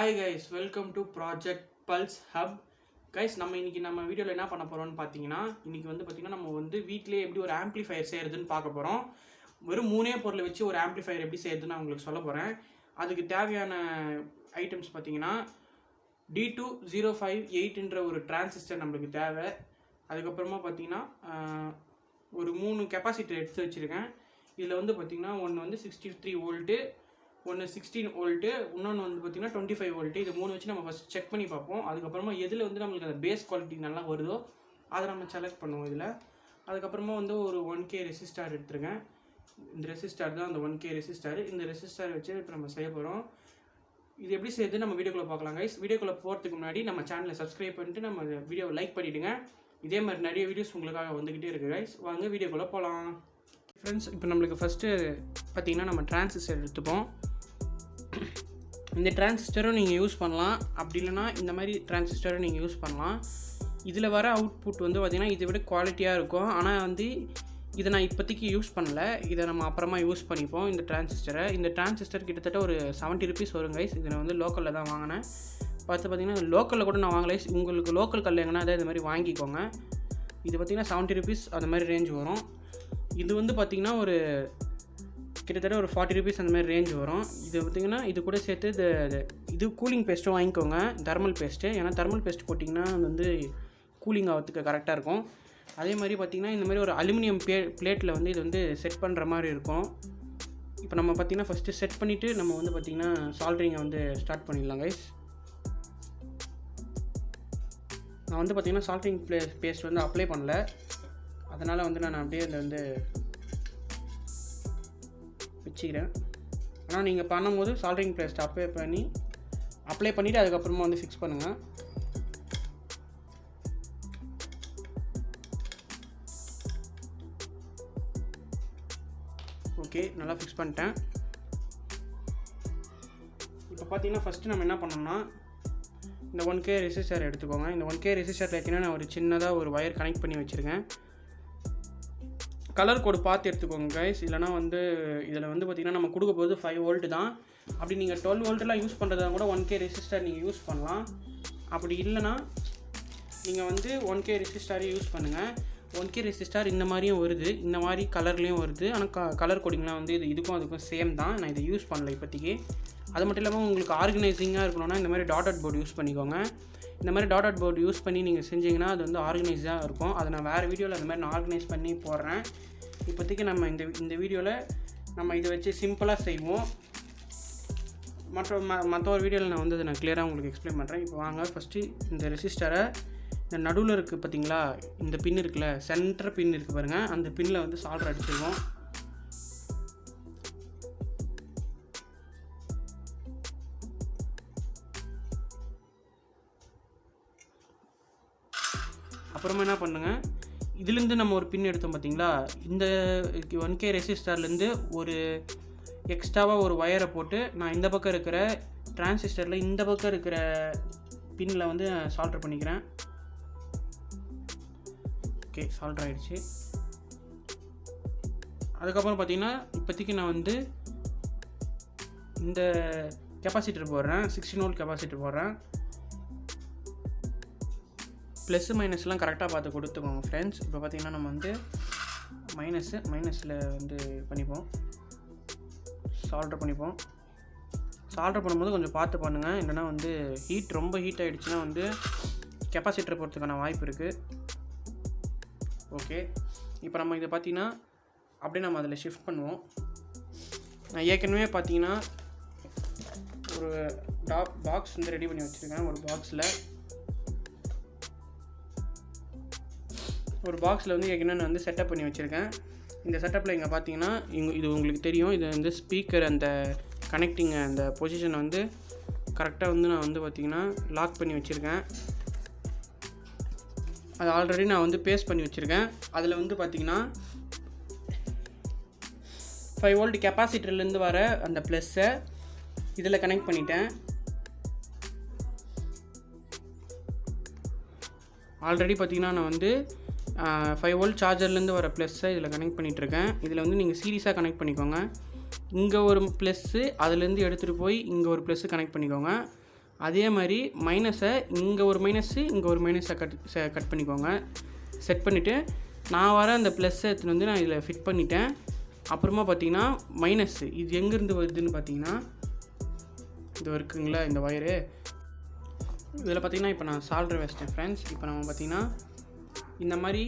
Hi guys, welcome to Project Pulse Hub. Guys இன்னைக்கு நம்ம வீடியோவில் என்ன பண்ண போகிறோம்னு பார்த்தீங்கன்னா நம்ம வீட்டிலே எப்படி ஒரு ஆம்ப்ளிஃபையர் செய்கிறதுன்னு பார்க்க போகிறோம். வெறும் 3 பொருளை வச்சு ஒரு ஆம்ப்ளிஃபையர் எப்படி செய்யறதுன்னு நான் உங்களுக்கு சொல்ல போகிறேன். அதுக்கு தேவையான ஐட்டம்ஸ் பார்த்தீங்கன்னா D2058 ஒரு டிரான்சிஸ்டர் நம்மளுக்கு தேவை. அதுக்கப்புறமா பார்த்தீங்கன்னா ஒரு 3 கெப்பாசிட்டர் எடுத்து வச்சுருக்கேன். இதில் பார்த்தீங்கன்னா ஒன்று 63 வோல்ட்டு, ஒன்று 16 வோல்ட்டு, இன்னொன்று பார்த்தீங்கன்னா 25 வோல்ட்டு. இது 3 வச்சு நம்ம ஃபஸ்ட் செக் பண்ணி பார்ப்போம். அதுக்கப்புறமா எதில் நம்மளுக்கு அந்த பேஸ் குவாலிட்டி நல்லா வருதோ அதை நம்ம செலக்ட் பண்ணுவோம் இதில். அதுக்கப்புறமா ஒரு 1K ரெசிஸ்டார் எடுத்துருக்கேன். இந்த ரெசிஸ்டார் தான் அந்த 1K ரெசிஸ்டார். இந்த ரெசிஸ்டார் வச்சு இப்போ நம்ம செய்ய போகிறோம். இது எப்படி செய்யுது நம்ம வீடியோக்குள்ளே பார்க்கலாம் கைஸ். வீடியோக்குள்ளே போகிறதுக்கு முன்னாடி நம்ம சேனலை சப்ஸ்கிரைப் பண்ணிட்டு நம்ம வீடியோவை லைக் பண்ணிவிடுங்க. இதே மாதிரி நிறைய வீடியோஸ் உங்களுக்காக வந்துக்கிட்டே இருக்குது கைஸ். வாங்க வீடியோக்குள்ளே போகலாம் ஃப்ரெண்ட்ஸ். இப்போ நம்மளுக்கு ஃபஸ்ட்டு பார்த்திங்கன்னா நம்ம டிரான்சிஸ்டர் எடுத்துப்போம். இந்த டிரான்சிஸ்டரும் நீங்கள் யூஸ் பண்ணலாம், அப்படி இல்லைனா இந்த மாதிரி டிரான்சிஸ்டரும் நீங்கள் யூஸ் பண்ணலாம். இதில் வர அவுட்புட் பார்த்திங்கன்னா இதை விட குவாலிட்டியாக இருக்கும். ஆனால் இதை நான் இப்போதைக்கு யூஸ் பண்ணல, இதை நம்ம அப்புறமா யூஸ் பண்ணிப்போம். இந்த டிரான்சிஸ்டர் கிட்டத்தட்ட ஒரு 70 ருபீஸ் வரும் கைஸ். இதை லோக்கலில் தான் வாங்கினேன். பார்த்திங்கன்னா லோக்கலில் கூட நான் வாங்கலை. உங்களுக்கு லோக்கல் கல் எங்கன்னா அதை இது மாதிரி வாங்கிக்கோங்க. இது பார்த்திங்கன்னா 70 ருபீஸ் அந்த மாதிரி ரேஞ்ச் வரும். இது பார்த்திங்கன்னா ஒரு கிட்டத்தட்ட ஒரு 40 ருபீஸ் அந்த மாதிரி ரேஞ்ச் வரும். இது பார்த்திங்கன்னா இது கூட சேர்த்து இது கூலிங் பேஸ்ட்டும் வாங்கிக்கோங்க, தெர்மல் பேஸ்ட்டு. ஏன்னா தெர்மல் பேஸ்ட் போட்டிங்கன்னா கூலிங் ஆகிறதுக்கு கரெக்டாக இருக்கும். அதே மாதிரி பார்த்திங்கன்னா இந்த மாதிரி ஒரு அலுமினியம் பிளேட்டில் இது செட் பண்ணுற மாதிரி இருக்கும். இப்போ நம்ம பார்த்திங்கன்னா ஃபஸ்ட்டு செட் பண்ணிவிட்டு நம்ம பார்த்திங்கன்னா சால்ட்ரிங்கை ஸ்டார்ட் பண்ணிடலாம் கைஸ். நான் பார்த்திங்கன்னா சால்ட்ரிங் பேஸ்ட் அப்ளை பண்ணல, அதனால் நான் அப்படியே இதில் வச்சுக்கிறேன். ஆனால் நீங்கள் பண்ணும்போது சால்ட்ரிங் பேஸ்ட் அப்ளை பண்ணிவிட்டு அதுக்கப்புறமா ஃபிக்ஸ் பண்ணுங்கள். ஓகே, நல்லா ஃபிக்ஸ் பண்ணிட்டேன். இப்போ பார்த்தீங்கன்னா ஃபஸ்ட்டு நம்ம என்ன பண்ணோம்னா இந்த 1K ரெசிஸ்டர் எடுத்துக்கோங்க. இந்த 1K ரெசிஸ்டரில் பார்த்தீங்கன்னா நான் ஒரு சின்னதாக ஒரு ஒயர் கனெக்ட் பண்ணி வச்சுருக்கேன். கலர் கோடு பார்த்து எடுத்துக்கோங்க கைஸ். இல்லைனா இதில் பார்த்திங்கன்னா நம்ம கொடுக்க போகிறது 5 வோல்ட்டு தான். அப்படி நீங்கள் 12 வோல்ட்டெலாம் யூஸ் பண்ணுறதா கூட 1K ரெசிஸ்டர் நீங்கள் யூஸ் பண்ணலாம். அப்படி இல்லைனா நீங்கள் 1K ரெசிஸ்டரே யூஸ் பண்ணுங்கள். 1K ரெசிஸ்டார் இந்த மாதிரியும் வருது, இந்த மாதிரி கலர்லேயும் வருது. ஆனால் கலர் கோடிங்லாம் இதுக்கும் அதுக்கும் சேம் தான். நான் இதை யூஸ் பண்ணல இப்போதைக்கு. அது மட்டும் இல்லாமல் உங்களுக்கு ஆர்கனைசிங்காக இருக்கணும்னா இந்த மாதிரி டாட்டட் போர்டு யூஸ் பண்ணிக்கோங்க. இந்த மாதிரி டாட்டட் போர்டு யூஸ் பண்ணி நீங்கள் செஞ்சிங்கன்னா அது ஆர்கனைஸாக இருக்கும். அதை நான் வேறு வீடியோவில் அந்த மாதிரி நான் ஆர்கனைஸ் பண்ணி போடுறேன். இப்போதைக்கு நம்ம இந்த வீடியோவில் நம்ம இதை வச்சு சிம்பிளாக செய்வோம். மற்ற ஒரு வீடியோவில் நான் அதை நான் கிளியராக உங்களுக்கு எக்ஸ்பிளைன் பண்ணுறேன். இப்போ வாங்க ஃபஸ்ட்டு இந்த ரெசிஸ்டரை இந்த நடுவில் இருக்குது பார்த்தீங்களா, இந்த பின் இருக்குல்ல, சென்டர் பின் இருக்குது பாருங்கள், அந்த பின்னில் சால்டர் அடிச்சிருவோம். அப்புறமா என்ன பண்ணுங்கள், இதுலேருந்து நம்ம ஒரு பின் எடுத்தோம் பார்த்தீங்களா, இந்த 1K ரெசிஸ்டர்லேருந்து ஒரு எக்ஸ்ட்ராவாக ஒரு ஒயரை போட்டு நான் இந்த பக்கம் இருக்கிற டிரான்சிஸ்டரில் இந்த பக்கம் இருக்கிற பின்னில் சால்டர் பண்ணிக்கிறேன். ஓகே, சால்டர் ஆகிடுச்சு. அதுக்கப்புறம் பார்த்திங்கன்னா இப்போதைக்கு நான் இந்த கெப்பாசிட்டர் போடுறேன், 16 வோல்ட் கெப்பாசிட்டர் போடுறேன். ப்ளஸ்ஸு மைனஸ்லாம் கரெக்டாக பார்த்து கொடுத்துக்கோங்க ஃப்ரெண்ட்ஸ். இப்போ பார்த்திங்கன்னா நம்ம மைனஸில் பண்ணிப்போம், சால்டர் பண்ணிப்போம். சால்டர் பண்ணும்போது கொஞ்சம் பார்த்து பண்ணுங்கள், இல்லைனா ரொம்ப ஹீட் ஆகிடுச்சுன்னா கெப்பாசிட்டர் போகிறதுக்கான வாய்ப்பு இருக்குது. ஓகே, இப்போ நம்ம இதை பார்த்திங்கன்னா அப்படியே நம்ம அதில் ஷிஃப்ட் பண்ணுவோம். நான் ஏற்கனவே பார்த்திங்கன்னா ஒரு பாக்ஸ் ரெடி பண்ணி வச்சுருக்கேன். ஒரு பாக்ஸில் ஏற்கனவே நான் செட்டப் பண்ணி வச்சுருக்கேன். இந்த செட்டப்பில் இங்கே பார்த்தீங்கன்னா இது உங்களுக்கு தெரியும். இது ஸ்பீக்கர் அந்த கனெக்டிங் அந்த பொசிஷனை கரெக்டாக நான் பார்த்திங்கன்னா லாக் பண்ணி வச்சுருக்கேன். அது ஆல்ரெடி நான் பேஸ்ட் பண்ணி வச்சுருக்கேன். அதில் பார்த்திங்கன்னா 5 வோல்ட் கெப்பாசிட்டர்லேருந்து வர அந்த ப்ளஸ்ஸை இதில் கனெக்ட் பண்ணிட்டேன். ஆல்ரெடி பார்த்திங்கன்னா நான் 5 வோல்ட் சார்ஜர்லேருந்து வர ப்ளஸ்ஸை இதில் கனெக்ட் பண்ணிகிட்ருக்கேன். இதில் நீங்கள் சீரியஸாக கனெக்ட் பண்ணிக்கோங்க. இங்கே ஒரு ப்ளஸ்ஸு அதுலேருந்து எடுத்துகிட்டு போய் இங்கே ஒரு ப்ளஸ்ஸு கனெக்ட் பண்ணிக்கோங்க. அதே மாதிரி மைனஸை இங்கே ஒரு மைனஸு இங்கே ஒரு மைனஸை கட் பண்ணிக்கோங்க. செட் பண்ணிவிட்டு நான் வர அந்த ப்ளஸ்ஸை எடுத்துன்னு வந்து நான் இதில் ஃபிட் பண்ணிட்டேன். அப்புறமா பார்த்தீங்கன்னா மைனஸ்ஸு இது எங்கேருந்து வருதுன்னு பார்த்தீங்கன்னா இது இருக்குங்களா இந்த ஒயரு. இதில் பார்த்தீங்கன்னா இப்போ நான் சால்ட்ரு வச்சிட்டேன் ஃப்ரெண்ட்ஸ். இப்போ நம்ம பார்த்தீங்கன்னா இந்த மாதிரி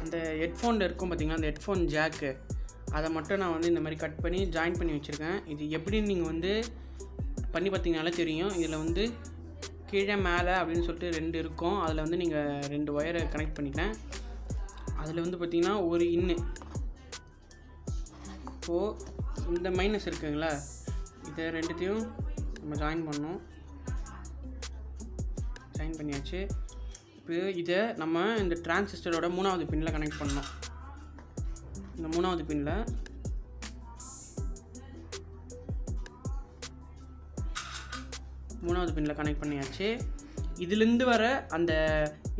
அந்த ஹெட்ஃபோனில் இருக்கும் பார்த்தீங்கன்னா அந்த ஹெட்ஃபோன் ஜாக்கு, அதை மட்டும் நான் வந்து இந்த மாதிரி கட் பண்ணி ஜாயின் பண்ணி வச்சுருக்கேன். இது எப்படின்னு நீங்கள் வந்து பண்ணி பார்த்தீங்கனாலே தெரியும். இதில் வந்து கீழே மேலே அப்படின்னு சொல்லிட்டு 2 இருக்கும். அதில் வந்து நீங்கள் 2 ஒயரை கனெக்ட் பண்ணிட்டேன். அதில் வந்து பார்த்திங்கன்னா ஒரு இன்னு. இப்போது இந்த மைனஸ் இருக்குங்களா, இதை 2த்தையும் நம்ம ஜாயின் பண்ணோம். ஜாயின் பண்ணியாச்சு. இப்போ இதை நம்ம இந்த டிரான்சிஸ்டரோட 3வது பின்னில் கனெக்ட் பண்ணோம். இந்த 3வது பின்னில் கனெக்ட் பண்ணியாச்சு. இதிலேருந்து வர அந்த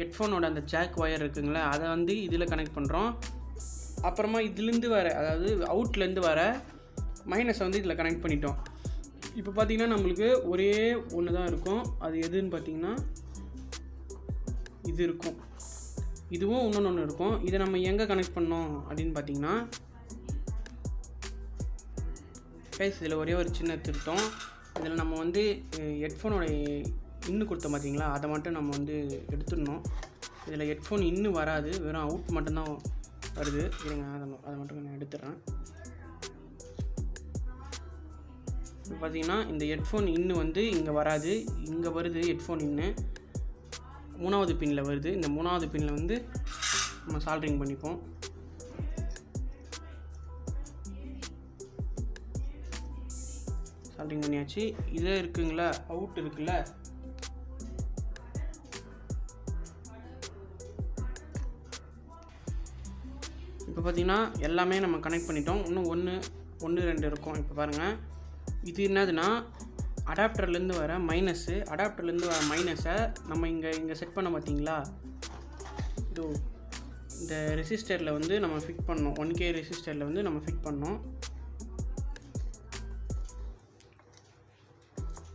ஹெட்ஃபோனோட அந்த ஜாக் ஒயர் இருக்குங்களா, அதை வந்து இதில் கனெக்ட் பண்ணுறோம். அப்புறமா இதுலேருந்து வர, அதாவது அவுட்லேருந்து வர மைனஸை வந்து இதில் கனெக்ட் பண்ணிட்டோம். இப்போ பார்த்திங்கன்னா நம்மளுக்கு ஒரே ஒன்று தான் இருக்கும். அது எதுன்னு பார்த்திங்கன்னா இது இருக்கும். இதுவும் இன்னொன்று இருக்கும். இதை நம்ம எங்கே கனெக்ட் பண்ணோம் அப்படின்னு பார்த்திங்கன்னா கைஸ் இதில் ஒரே ஒரு சின்ன திருத்தம். இதில் நம்ம வந்து ஹெட்ஃபோனோட இன்னு கொடுத்தோம் பார்த்தீங்களா, அதை மட்டும் நம்ம வந்து எடுத்துடணும். இதில் ஹெட்ஃபோன் இன்னும் வராது, வெறும் அவுட் மட்டும்தான் வருது. இருங்க அதை மட்டும் நான் எடுத்துடுறேன். இப்போ பார்த்தீங்கன்னா இந்த ஹெட்ஃபோன் இன்னு வந்து இங்கே வராது, இங்கே வருது. ஹெட்ஃபோன் இன்னு 3வது பின்னில் வருது. இந்த 3வது பின்னில் வந்து நம்ம சால்ட்ரிங் பண்ணிப்போம். சால்ட்ரிங் பண்ணியாச்சு. இதே இருக்குங்களா, அவுட் இருக்குல்ல, இப்போ பார்த்தீங்கன்னா எல்லாமே நம்ம கனெக்ட் பண்ணிட்டோம். இன்னும் 1 2 இருக்கும். இப்போ பாருங்கள், இது என்னதுன்னா அடாப்டர்லேருந்து வர மைனஸு. அடாப்டர்லேருந்து வர மைனஸை நம்ம இங்கே செட் பண்ண பார்த்தீங்களா, இது இந்த ரெசிஸ்டரில் வந்து நம்ம ஃபிட் பண்ணோம். 1K ரெசிஸ்டரில் வந்து நம்ம ஃபிட் பண்ணோம்.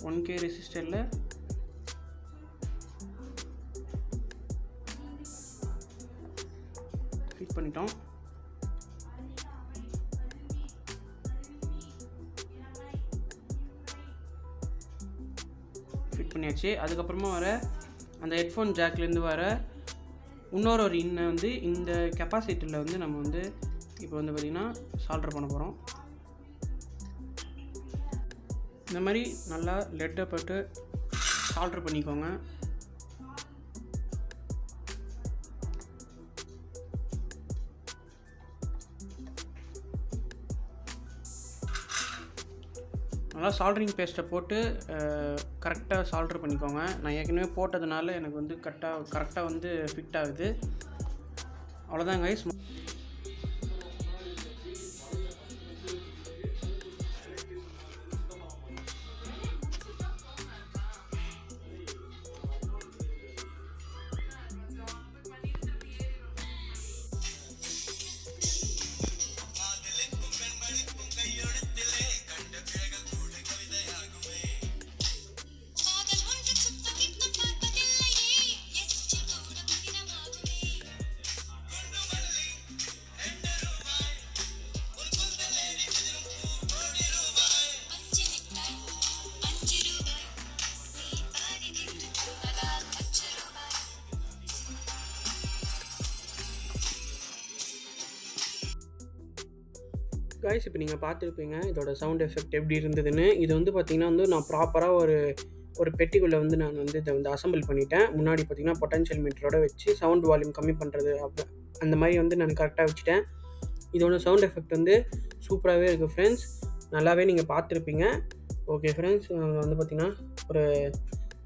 1K ரெசிஸ்டரில் ஃபிட் பண்ணிட்டோம். ஃபிட் பண்ணியாச்சு. அதுக்கப்புறமா வர அந்த ஹெட்ஃபோன் ஜாக்லேருந்து வர இன்னொரு இன்னை வந்து இந்த கெப்பாசிட்டரில் வந்து நம்ம வந்து இப்போ வந்து பார்த்திங்கன்னா சால்டர் பண்ண போகிறோம். இந்த மாதிரி நல்லா லெட்டை போட்டு சால்டர் பண்ணிக்கோங்க. நல்லா சால்ட்ரிங் பேஸ்ட்டை போட்டு கரெக்டாக சால்ட்ரு பண்ணிக்கோங்க. நான் ஏற்கனவே போட்டதுனால எனக்கு வந்து கரெக்டாக வந்து ஃபிட் ஆகுது. அவ்வளோதான் கைஸ். கைஸ் இப்போ நீங்கள் பார்த்துருப்பீங்க இதோட சவுண்ட் எஃபெக்ட் எப்படி இருந்ததுன்னு. இது வந்து பார்த்திங்கன்னா வந்து நான் ப்ராப்பராக ஒரு பெட்டிக்குள்ளே வந்து நான் வந்து இதை வந்து அசம்பிள் பண்ணிட்டேன். முன்னாடி பார்த்திங்கன்னா பொட்டன்ஷியல் மீட்டரோட வச்சு சவுண்ட் வால்யூம் கம்மி பண்ணுறது அந்த மாதிரி வந்து நான் கரெக்டாக வச்சுட்டேன். இதோட சவுண்ட் எஃபெக்ட் வந்து சூப்பராகவே இருக்குது ஃப்ரெண்ட்ஸ். நல்லாவே நீங்கள் பார்த்துருப்பீங்க. ஓகே ஃப்ரெண்ட்ஸ், வந்து பார்த்திங்கன்னா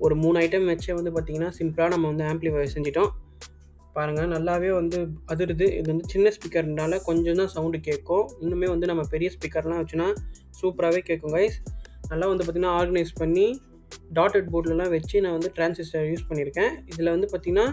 ஒரு 3 ஐட்டம் வச்சே வந்து பார்த்திங்கன்னா சிம்பிளாக நம்ம வந்து ஆம்ப்ளிஃபை செஞ்சிட்டோம். பாருங்கள், நல்லாவே வந்து அதிருது. இது வந்து சின்ன ஸ்பீக்கர்னால கொஞ்சம் தான் சவுண்டு கேட்கும். இன்னுமே வந்து நம்ம பெரிய ஸ்பீக்கர்லாம் வச்சுன்னா சூப்பராகவே கேட்கும் கைஸ். நல்லா வந்து பார்த்திங்கன்னா ஆர்கனைஸ் பண்ணி டாட்டட் போர்ட்லலாம் வச்சு நான் வந்து டிரான்சிஸ்டர் யூஸ் பண்ணியிருக்கேன். இதில் வந்து பார்த்திங்கன்னா